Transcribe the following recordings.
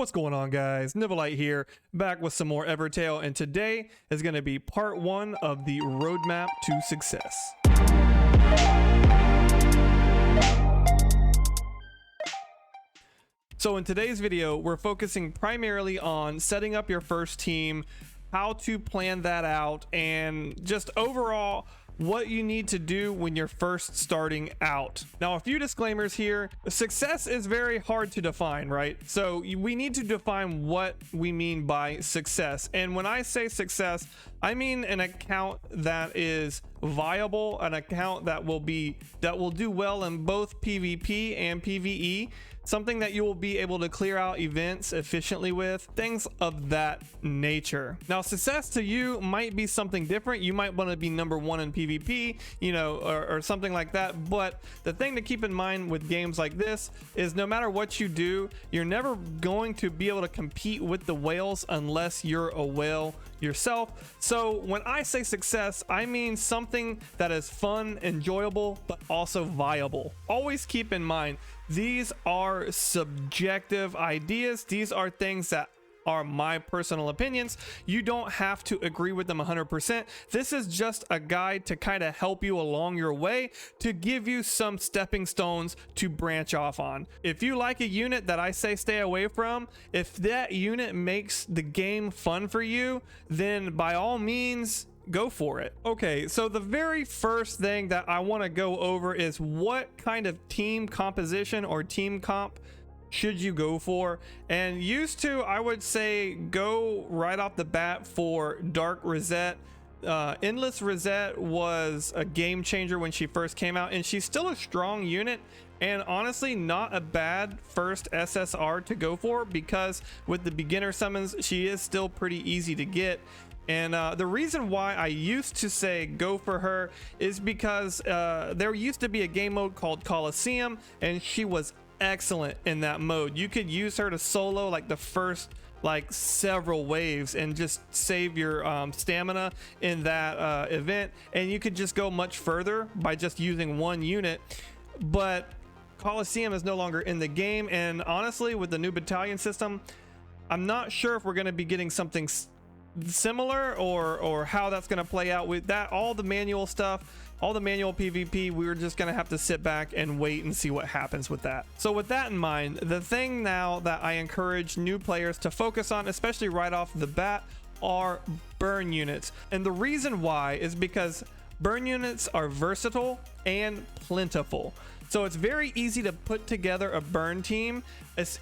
What's going on, guys? Nibblite here, back with some more Evertale, and today is going to be part 1 of the roadmap to success. So in today's video, we're focusing primarily on setting up your first team, how to plan that out, and just overall what you need to do when you're first starting out. Now, a few disclaimers here. Success is very hard to define, right? So we need to define what we mean by success. And when I say success, I mean an account that is viable, an account that will do well in both PvP and PvE, something that you will be able to clear out events efficiently with, things of that nature. Now, success to you might be something different. You might want to be number 1 in PvP, you know, or something like that. But the thing to keep in mind with games like this is no matter what you do, you're never going to be able to compete with the whales unless you're a whale yourself. So when I say success, I mean something that is fun, enjoyable, but also viable. Always keep in mind, these are subjective ideas. These are things that are my personal opinions. You don't have to agree with them 100%. This is just a guide to kind of help you along your way, to give you some stepping stones to branch off on. If you like a unit that I say stay away from, if that unit makes the game fun for you, then by all means, go for it. Okay, so the very first thing that I want to go over is what kind of team composition or team comp should you go for. And used to, I would say go right off the bat for Dark Rosette. Endless Rosette was a game changer when she first came out, and she's still a strong unit, and honestly not a bad first SSR to go for, because with the beginner summons she is still pretty easy to get. And the reason why I used to say go for her is because there used to be a game mode called Coliseum, and she was excellent in that mode. You could use her to solo like the first several waves and just save your stamina in that event, and you could just go much further by just using one unit. But Coliseum is no longer in the game, and honestly with the new battalion system, I'm not sure if we're going to be getting something similar or how that's going to play out with that. All the manual stuff, all the manual PvP, we're just going to have to sit back and wait and see what happens with that. So with that in mind, the thing now that I encourage new players to focus on, especially right off the bat, are burn units. And the reason why is because burn units are versatile and plentiful. So it's very easy to put together a burn team.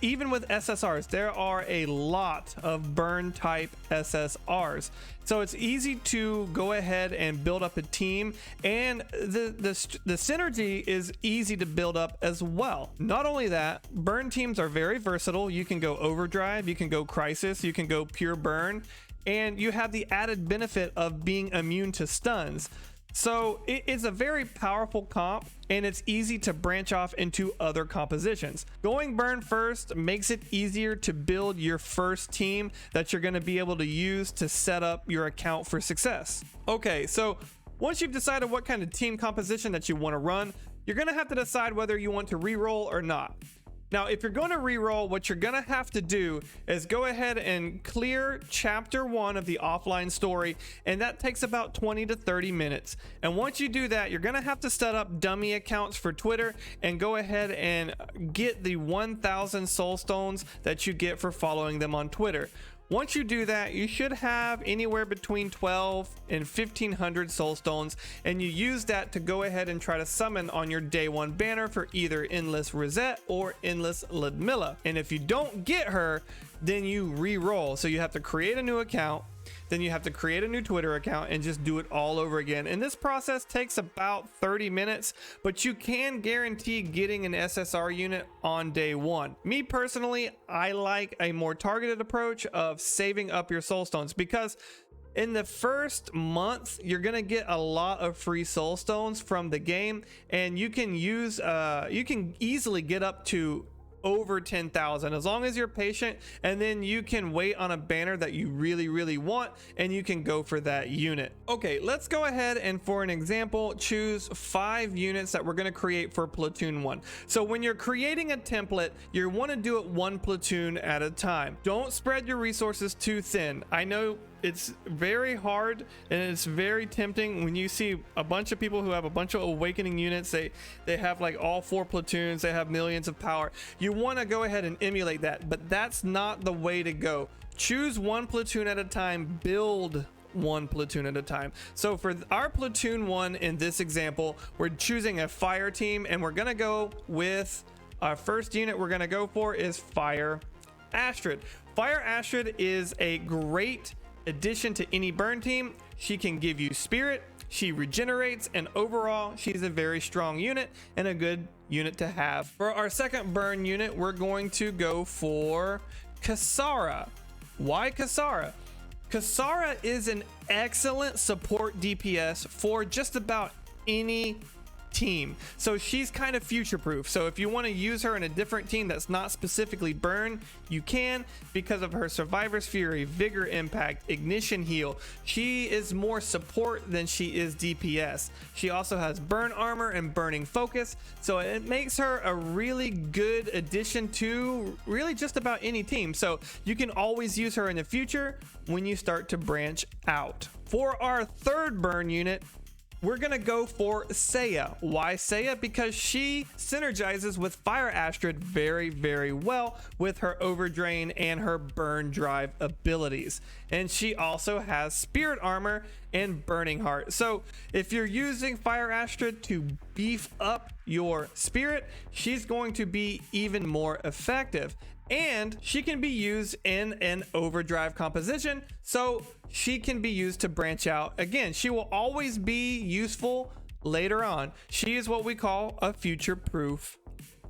Even with SSRs, there are a lot of burn type SSRs. So it's easy to go ahead and build up a team, and the synergy is easy to build up as well. Not only that, burn teams are very versatile. You can go overdrive, you can go crisis, you can go pure burn, and you have the added benefit of being immune to stuns. So it is a very powerful comp, and it's easy to branch off into other compositions. Going burn first makes it easier to build your first team that you're going to be able to use to set up your account for success. Okay, so once you've decided what kind of team composition that you want to run, you're going to have to decide whether you want to reroll or not. Now, if you're going to reroll, what you're going to have to do is go ahead and clear chapter 1 of the offline story, and that takes about 20 to 30 minutes. And once you do that, you're going to have to set up dummy accounts for Twitter and go ahead and get the 1,000 soul stones that you get for following them on Twitter. Once you do that, you should have anywhere between 12 and 1,500 soul stones, and you use that to go ahead and try to summon on your day 1 banner for either Endless Rosette or Endless Ludmilla. And if you don't get her, then you re-roll. So you have to create a new account, then you have to create a new Twitter account and just do it all over again. And this process takes about 30 minutes, but you can guarantee getting an SSR unit on day 1. Me personally, I like a more targeted approach of saving up your soul stones, because in the first month, you're gonna get a lot of free soul stones from the game, and you can use you can easily get up to over 10,000 as long as you're patient, and then you can wait on a banner that you really want and you can go for that unit. Okay, let's go ahead and for an example choose 5 units that we're going to create for platoon 1. So when you're creating a template, you want to do it 1 platoon at a time. Don't spread your resources too thin. I know it's very hard and it's very tempting when you see a bunch of people who have a bunch of awakening units. They have like all 4 platoons, they have millions of power. You want to go ahead and emulate that, but that's not the way to go. Choose 1 platoon at a time, build 1 platoon at a time. So for our platoon 1 in this example, we're choosing a fire team, and we're gonna go with our first unit we're gonna go for is Fire Astrid. Fire Astrid is a great addition to any burn team. She can give you spirit, she regenerates, and overall she's a very strong unit and a good unit to have. For our second burn unit, we're going to go for Kasara. Why Kasara? Kasara is an excellent support DPS for just about any team. So she's kind of future proof. So if you want to use her in a different team that's not specifically burn, you can, because of her Survivor's Fury, Vigor Impact, Ignition Heal. She is more support than she is DPS. She also has burn armor and burning focus, so it makes her a really good addition to really just about any team. So you can always use her in the future when you start to branch out. For our third burn unit, we're gonna go for Saya. Why Saya? Because she synergizes with Fire Astrid very well with her Overdrain and her Burn Drive abilities. And she also has Spirit Armor and Burning Heart. So if you're using Fire Astrid to beef up your spirit, she's going to be even more effective. And she can be used in an overdrive composition, so she can be used to branch out. Again, she will always be useful later on. She is what we call a future-proof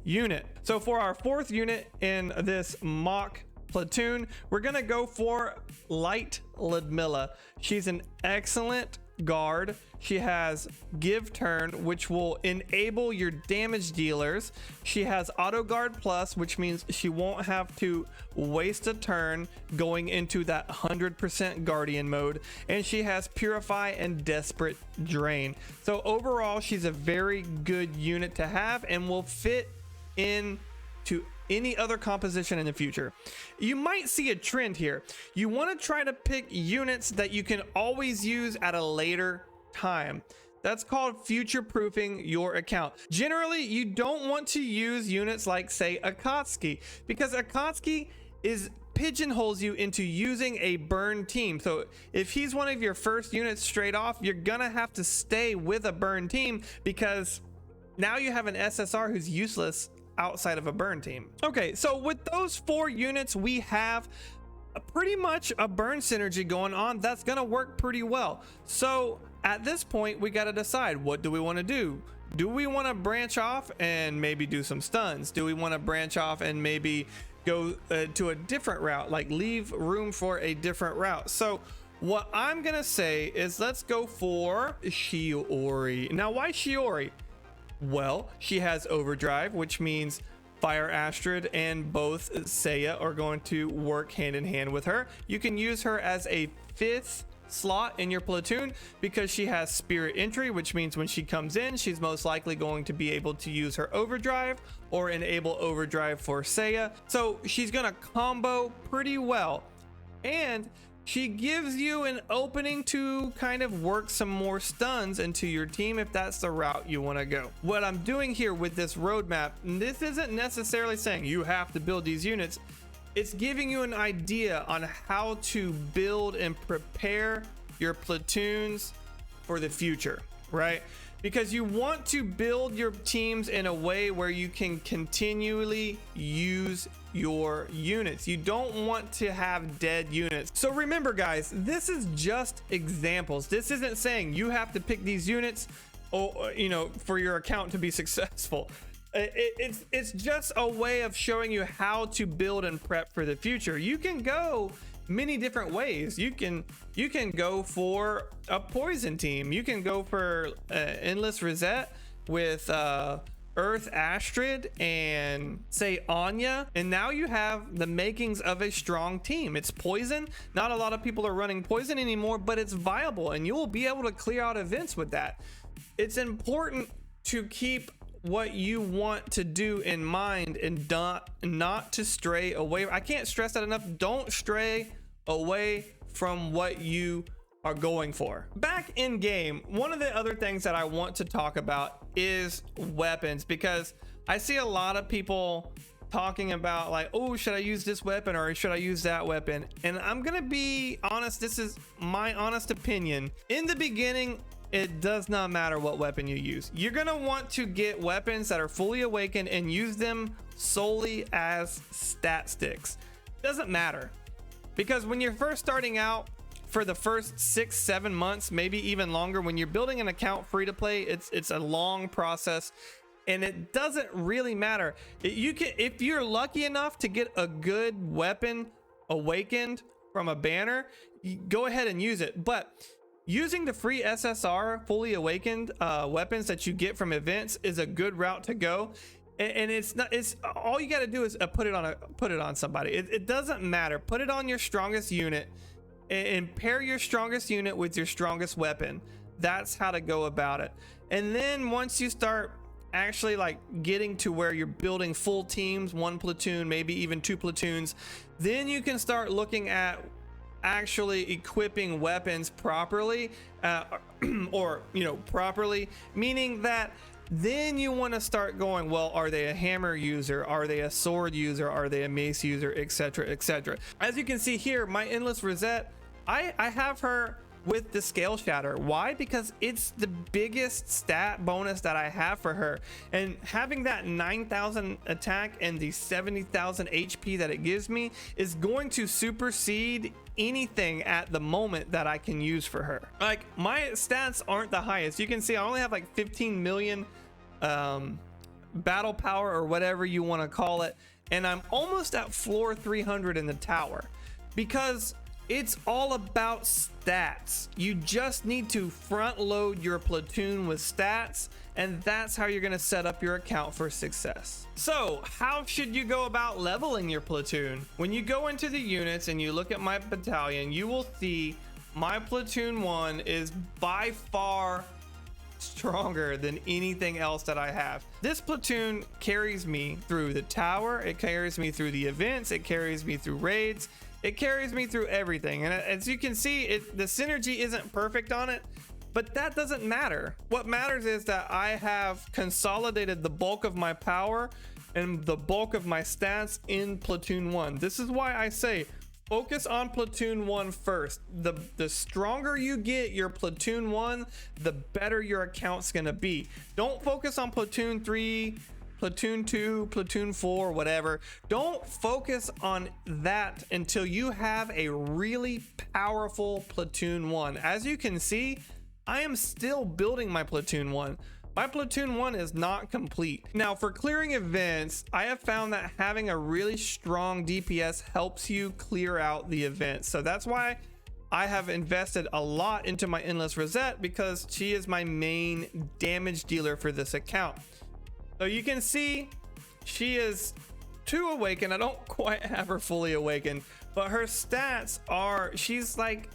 unit. So for our fourth unit in this mock platoon, we're gonna go for Light Ludmilla. She's an excellent guard. She has Give Turn, which will enable your damage dealers. She has Auto Guard Plus, which means she won't have to waste a turn going into that 100% Guardian mode. And she has Purify and Desperate Drain. So overall, she's a very good unit to have and will fit in to any other composition in the future. You might see a trend here. You want to try to pick units that you can always use at a later time. That's called future proofing your account. Generally, you don't want to use units like, say, Akatsuki, because Akatsuki pigeonholes you into using a burn team. So if he's one of your first units straight off, you're gonna have to stay with a burn team, because now you have an SSR who's useless outside of a burn team. Okay, so with those 4 units, we have pretty much a burn synergy going on that's gonna work pretty well. So at this point, we gotta decide, what do we want to do? Do we want to branch off and maybe do some stuns? Do we want to branch off and maybe go to a different route, like leave room for a different route? So what I'm gonna say is, let's go for Shiori. Now, why Shiori? Well, she has Overdrive, which means Fire Astrid and both Saya are going to work hand in hand with her. You can use her as a 5th slot in your platoon because she has Spirit Entry, which means when she comes in, she's most likely going to be able to use her Overdrive or enable Overdrive for Saya. So she's gonna combo pretty well, and she gives you an opening to kind of work some more stuns into your team if that's the route you want to go. What I'm doing here with this roadmap, this isn't necessarily saying you have to build these units. It's giving you an idea on how to build and prepare your platoons for the future, right? Because you want to build your teams in a way where you can continually use your units. You don't want to have dead units. So remember, guys, this is just examples. This isn't saying you have to pick these units, or for your account to be successful. It's just a way of showing you how to build and prep for the future. You can go many different ways. You can go for a poison team. You can go for endless reset with Earth Astrid and say Anya, and now you have the makings of a strong team. It's poison. Not a lot of people are running poison anymore, but it's viable, and you will be able to clear out events with that. It's important to keep what you want to do in mind and not to stray away. I can't stress that enough. Don't stray away from what you are going for. Back in game, one of the other things that I want to talk about is weapons, because I see a lot of people talking about like, oh, should I use this weapon or should I use that weapon? And I'm gonna be honest, this is my honest opinion. In the beginning, it does not matter what weapon you use. You're gonna want to get weapons that are fully awakened and use them solely as stat sticks. Doesn't matter, because when you're first starting out, for the first 6-7 months, maybe even longer, when you're building an account free to play, it's a long process, and it doesn't really matter. You can, if you're lucky enough to get a good weapon awakened from a banner, you go ahead and use it. But using the free SSR fully awakened weapons that you get from events is a good route to go. And it's not, it's all you got to do is put it on somebody. It doesn't matter. Put it on your strongest unit and pair your strongest unit with your strongest weapon. That's how to go about it. And then once you start actually like getting to where you're building full teams, 1 platoon, maybe even 2 platoons, then you can start looking at actually equipping weapons properly, or properly, meaning that then you want to start going, well, are they a hammer user, are they a sword user, are they a mace user, etc, etc. As you can see here, my endless Rosette, I have her with the scale shatter. Why? Because it's the biggest stat bonus that I have for her, and having that 9,000 attack and the 70,000 HP that it gives me is going to supersede anything at the moment that I can use for her. Like, my stats aren't the highest. You can see I only have like 15 million battle power, or whatever you want to call it, and I'm almost at floor 300 in the tower, because it's all about stats. You just need to front load your platoon with stats, and that's how you're going to set up your account for success. So how should you go about leveling your platoon? When you go into the units and you look at my battalion, you will see my platoon 1 is by far stronger than anything else that I have. This platoon carries me through the tower, it carries me through the events, it carries me through raids, it carries me through everything. And as you can see, the synergy isn't perfect on it, but that doesn't matter. What matters is that I have consolidated the bulk of my power and the bulk of my stats in platoon 1. This is why I say focus on platoon 1 first. The stronger you get your platoon 1, the better your account's gonna be. Don't focus on platoon 3, platoon 2, platoon 4, whatever. Don't focus on that until you have a really powerful platoon 1. As you can see, I am still building my platoon 1. My platoon 1 is not complete. Now, for clearing events, I have found that having a really strong DPS helps you clear out the events. So that's why I have invested a lot into my endless Rosette, because she is my main damage dealer for this account. So you can see she is 2 awakened. I don't quite have her fully awakened, but her stats are, she's like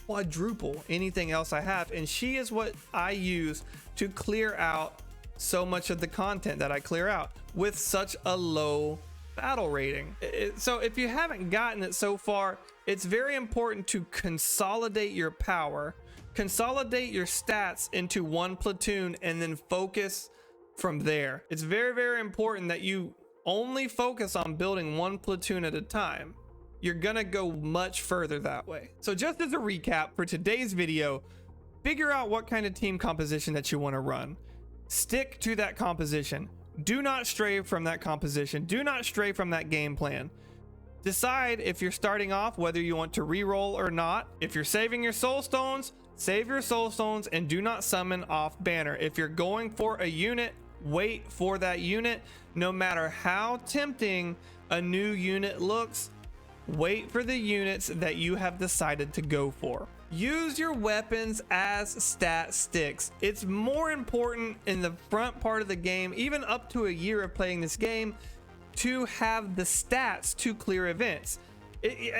quadruple anything else I have, and she is what I use to clear out so much of the content that I clear out with such a low battle rating. So if you haven't gotten it so far, it's very important to consolidate your power, consolidate your stats into 1 platoon, and then focus from there. It's very, very important that you only focus on building 1 platoon at a time. You're gonna go much further that way. So just as a recap for today's video, figure out what kind of team composition that you want to run. Stick to that composition. Do not stray from that composition. Do not stray from that game plan. Decide if you're starting off whether you want to reroll or not. If you're saving your soul stones, save your soul stones and do not summon off banner. If you're going for a unit, wait for that unit. No matter how tempting a new unit looks, wait for the units that you have decided to go for. Use your weapons as stat sticks. It's more important in the front part of the game, even up to a year of playing this game, to have the stats to clear events.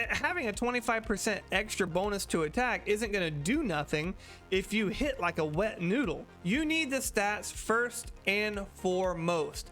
Having a 25% extra bonus to attack isn't going to do nothing if you hit like a wet noodle. You need the stats first and foremost.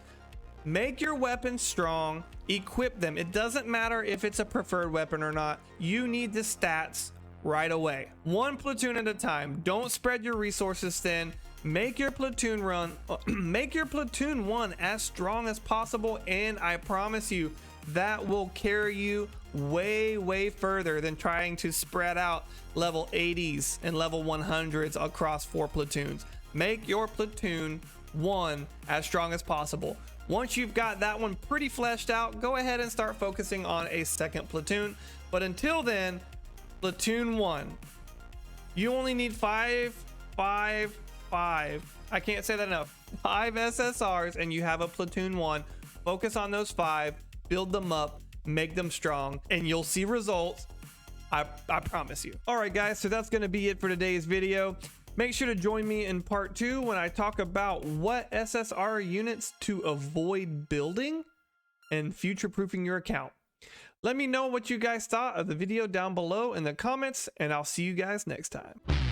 Make your weapons strong, equip them. It doesn't matter if it's a preferred weapon or not. You need the stats right away. One platoon at a time. Don't spread your resources thin. Make your platoon one as strong as possible, and I promise you that will carry you way further than trying to spread out level 80s and level 100s across 4 platoons. Make your platoon one as strong as possible. Once you've got that one pretty fleshed out, go ahead and start focusing on a second platoon. But until then, platoon 1, you only need 5. I can't say that enough. 5 SSRs and you have a platoon 1. Focus on those 5, build them up, make them strong, and you'll see results. I promise you. All right, guys, so that's going to be it for today's video. Make sure to join me in part 2 when I talk about what SSR units to avoid building and future-proofing your account. Let me know what you guys thought of the video down below in the comments, and I'll see you guys next time.